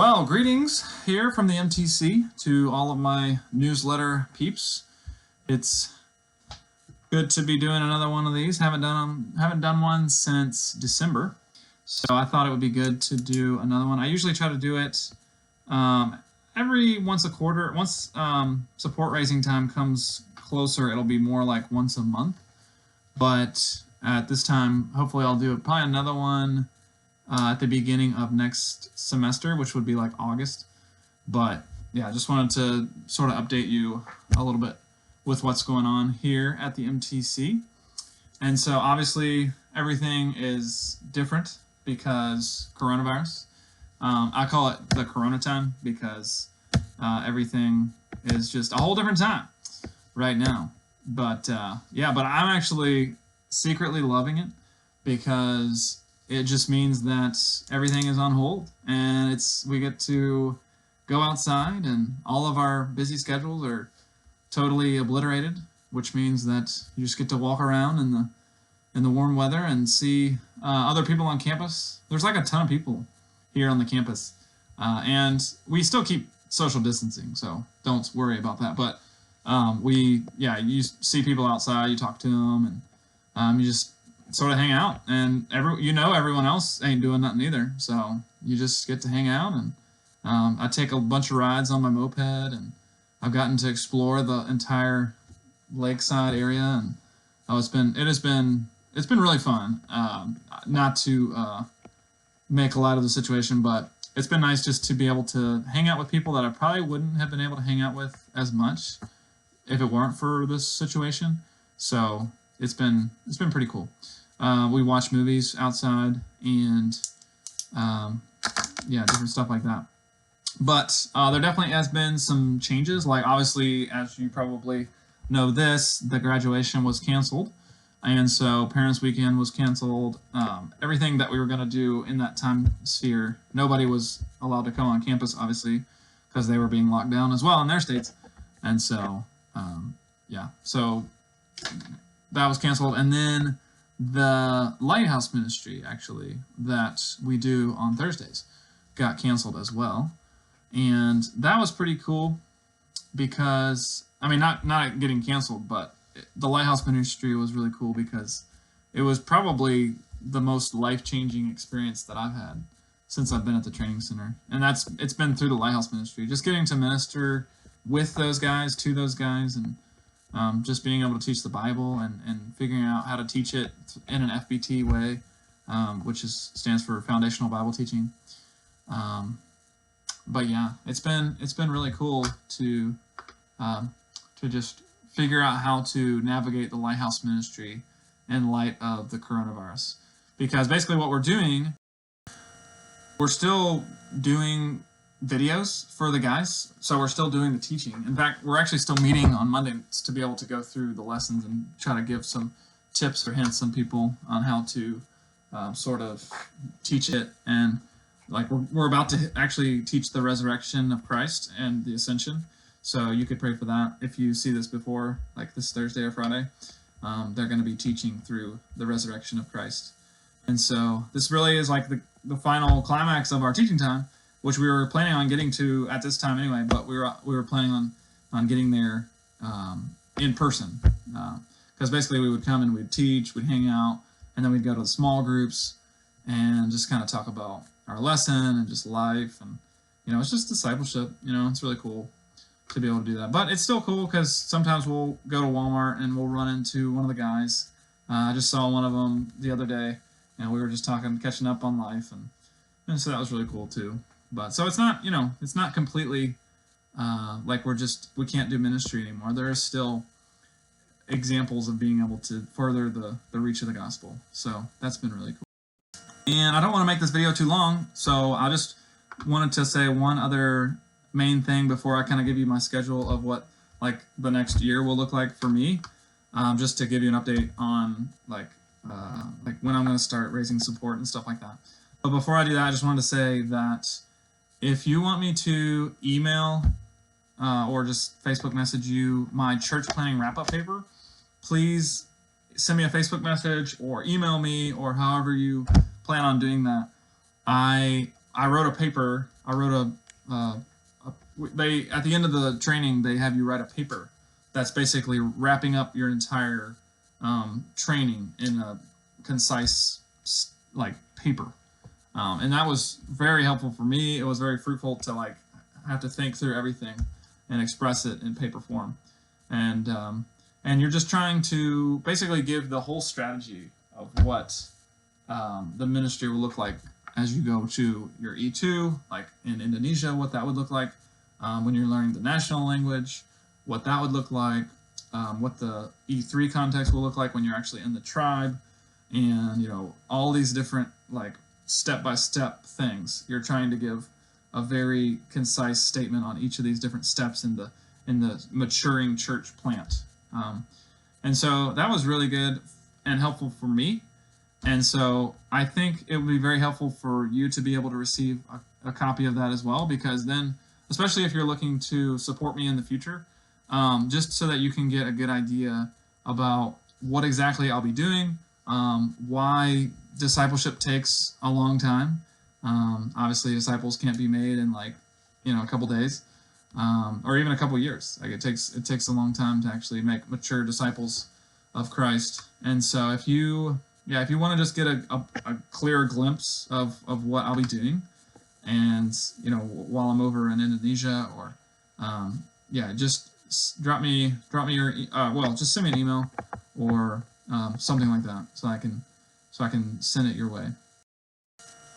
Well, greetings here from the MTC to all of my newsletter peeps. It's good to be doing another one of these. Haven't done one since December, so I thought it would be good to do another one. I usually try to do it every once a quarter. Once support raising time comes closer, it'll be more like once a month. But at this time, hopefully I'll do probably another one at the beginning of next semester, which would be like August. But yeah, I just wanted to sort of update you a little bit with what's going on here at the MTC. And so obviously everything is different because coronavirus. I call it the Corona time because everything is just a whole different time right now. But yeah, but I'm actually secretly loving it because it just means that everything is on hold and we get to go outside and all of our busy schedules are totally obliterated, which means that you just get to walk around in the warm weather and see other people on campus. There's like a ton of people here on the campus, and we still keep social distancing, so don't worry about that. But you see people outside, you talk to them, and you just sort of hang out, and everyone else ain't doing nothing either, so you just get to hang out. And I take a bunch of rides on my moped, and I've gotten to explore the entire lakeside area, and it's been really fun. Not to make light of the situation, but it's been nice just to be able to hang out with people that I probably wouldn't have been able to hang out with as much if it weren't for this situation. So it's been pretty cool. We watch movies outside and different stuff like that. But there definitely has been some changes. Like obviously, as you probably know, the graduation was canceled, and so Parents Weekend was canceled. Everything that we were going to do in that time sphere, nobody was allowed to come on campus, obviously, because they were being locked down as well in their states. And so so that was canceled. And then the Lighthouse Ministry, actually, that we do on Thursdays, got canceled as well. And that was pretty cool because, I mean, not getting canceled, but the Lighthouse Ministry was really cool because it was probably the most life-changing experience that I've had since I've been at the training center. And it's been through the Lighthouse Ministry, just getting to minister with those guys, to those guys, and just being able to teach the Bible and figuring out how to teach it in an FBT way, which stands for Foundational Bible Teaching. But yeah, it's been really cool to just figure out how to navigate the Lighthouse Ministry in light of the coronavirus. Because basically what we're doing, we're still doing videos for the guys, so we're still doing the teaching. In fact, we're actually still meeting on Mondays to be able to go through the lessons and try to give some tips or hints some people on how to sort of teach it. And like we're about to actually teach the resurrection of Christ and the ascension, so you could pray for that if you see this before, like this Thursday or Friday. They're going to be teaching through the resurrection of Christ, and so this really is like the final climax of our teaching time, which we were planning on getting to at this time anyway, but we were planning on getting there in person, because basically we would come and we'd teach, we'd hang out, and then we'd go to the small groups and just kind of talk about our lesson and just life, and it's just discipleship. It's really cool to be able to do that. But it's still cool because sometimes we'll go to Walmart and we'll run into one of the guys. I just saw one of them the other day, and we were just catching up on life, and so that was really cool too. But so it's not completely like we can't do ministry anymore. There is still examples of being able to further the reach of the gospel. So that's been really cool. And I don't want to make this video too long, so I just wanted to say one other main thing before I kind of give you my schedule of what like the next year will look like for me, just to give you an update on like when I'm going to start raising support and stuff like that. But before I do that, I just wanted to say that if you want me to email or just Facebook message you my church planning wrap-up paper, please send me a Facebook message or email me, or however you plan on doing that. I wrote a paper I wrote they at the end of the training they have you write a paper that's basically wrapping up your entire training in a concise like paper, and that was very helpful for me. It was very fruitful to like have to think through everything and express it in paper form, and you're just trying to basically give the whole strategy of what the ministry will look like as you go to your E2, like in Indonesia, what that would look like when you're learning the national language, what that would look like, what the E3 context will look like when you're actually in the tribe, and all these different like step-by-step things. You're trying to give a very concise statement on each of these different steps in the maturing church plant. And so that was really good and helpful for me. And so I think it would be very helpful for you to be able to receive a copy of that as well, because then, especially if you're looking to support me in the future, just so that you can get a good idea about what exactly I'll be doing, why discipleship takes a long time. Obviously, disciples can't be made in like a couple days, or even a couple years. Like it takes a long time to actually make mature disciples of Christ. And so if you want to just get a clearer glimpse of what I'll be doing, and while I'm over in Indonesia, or just drop me your just send me an email or something like that, so I can send it your way.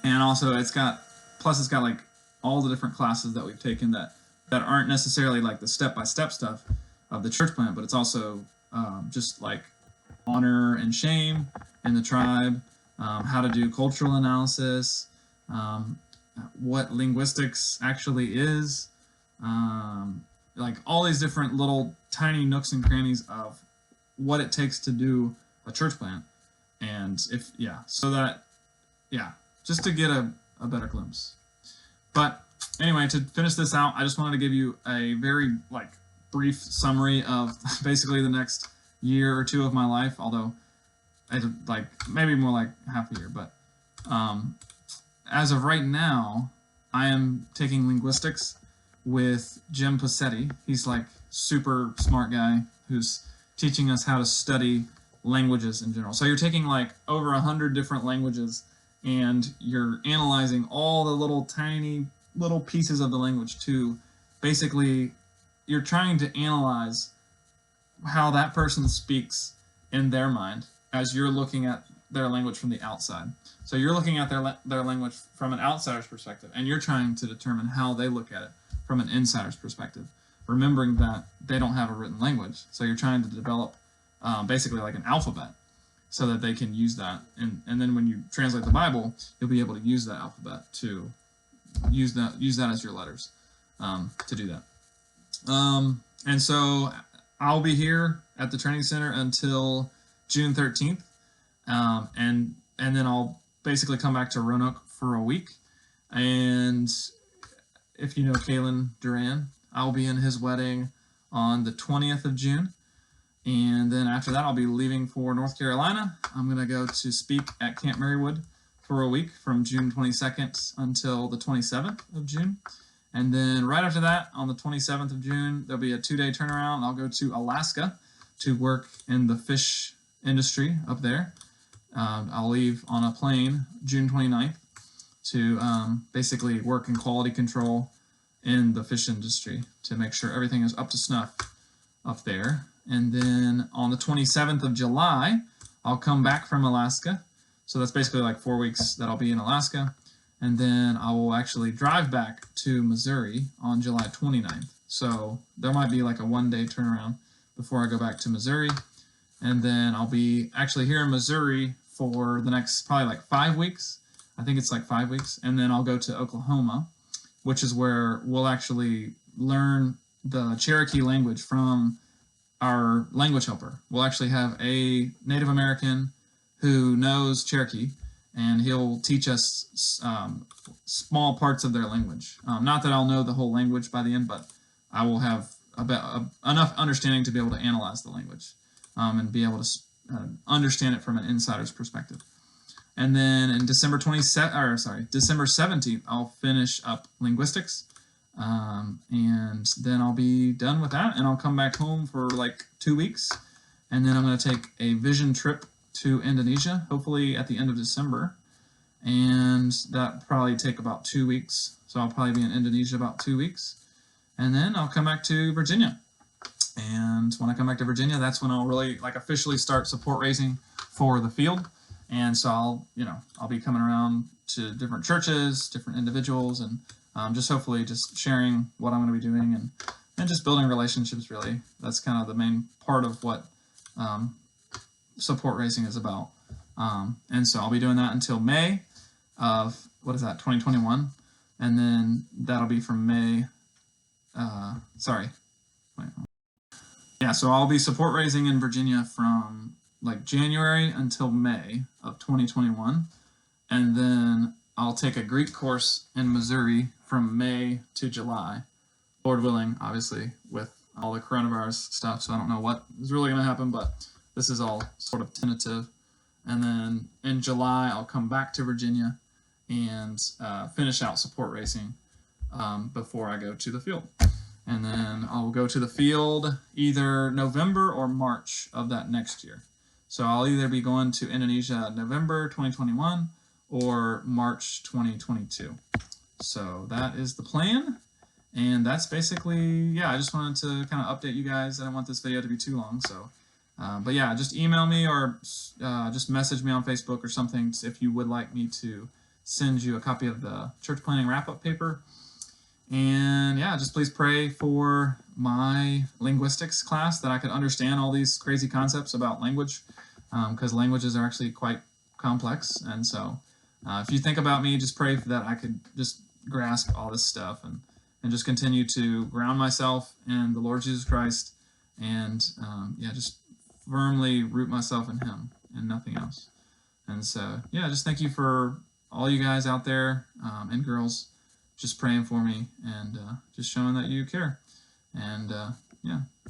And also it's got like all the different classes that we've taken that aren't necessarily like the step-by-step stuff of the church plant, but it's also just like honor and shame in the tribe, how to do cultural analysis, what linguistics actually is, like all these different little tiny nooks and crannies of what it takes to do a church plant. And just to get a better glimpse. But anyway, to finish this out, I just wanted to give you a very like brief summary of basically the next year or two of my life, although like maybe more like half a year. But as of right now, I am taking linguistics with Jim Posetti. He's like super smart guy who's teaching us how to study languages in general. So you're taking like over 100 different languages, and you're analyzing all the little tiny little pieces of the language to basically, you're trying to analyze how that person speaks in their mind as you're looking at their language from the outside. So you're looking at their language from an outsider's perspective, and you're trying to determine how they look at it from an insider's perspective, remembering that they don't have a written language. So you're trying to develop basically like an alphabet so that they can use that. And then when you translate the Bible, you'll be able to use that alphabet to use that as your letters to do that. And so I'll be here at the training center until June 13th. And then I'll basically come back to Roanoke for a week. And if you know Kalen Duran, I'll be in his wedding on the 20th of June. And then after that, I'll be leaving for North Carolina. I'm going to go to speak at Camp Marywood for a week from June 22nd until the 27th of June. And then right after that, on the 27th of June, there'll be a 2-day turnaround. I'll go to Alaska to work in the fish industry up there. I'll leave on a plane June 29th to basically work in quality control in the fish industry to make sure everything is up to snuff up there. And then on the 27th of July, I'll come back from Alaska. So that's basically like 4 weeks that I'll be in Alaska. And then I will actually drive back to Missouri on July 29th. So there might be like a 1-day turnaround before I go back to Missouri. And then I'll be actually here in Missouri for the next probably like 5 weeks. I think it's like 5 weeks. And then I'll go to Oklahoma, which is where we'll actually learn the Cherokee language from our language helper. We'll actually have a Native American who knows Cherokee, and he'll teach us small parts of their language. Not that I'll know the whole language by the end, but I will have enough understanding to be able to analyze the language and be able to understand it from an insider's perspective. And then in December 17th, I'll finish up linguistics. And then I'll be done with that, and I'll come back home for like 2 weeks. And then I'm going to take a vision trip to Indonesia, hopefully at the end of December. And that probably take about 2 weeks. So I'll probably be in Indonesia about 2 weeks. And then I'll come back to Virginia. And when I come back to Virginia, that's when I'll really like officially start support raising for the field. And so I'll be coming around to different churches, different individuals, and just hopefully just sharing what I'm going to be doing and just building relationships, really. That's kind of the main part of what support raising is about. And so I'll be doing that until May of, 2021. And then that'll be from May, so I'll be support raising in Virginia from like January until May of 2021. And then I'll take a Greek course in Missouri from May to July, Lord willing, obviously, with all the coronavirus stuff. So I don't know what is really going to happen, but this is all sort of tentative. And then in July, I'll come back to Virginia and finish out support racing before I go to the field. And then I'll go to the field either November or March of that next year. So I'll either be going to Indonesia November 2021 or March 2022. So that is the plan. And that's basically, I just wanted to kind of update you guys. I don't want this video to be too long. So, but yeah, just email me or just message me on Facebook or something if you would like me to send you a copy of the church planning wrap-up paper. And just please pray for my linguistics class, that I could understand all these crazy concepts about language, because languages are actually quite complex. And so if you think about me, just pray that I could just grasp all this stuff and just continue to ground myself in the Lord Jesus Christ and just firmly root myself in Him and nothing else. And so just thank you for all you guys out there and girls just praying for me and just showing that you care. And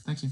thank you.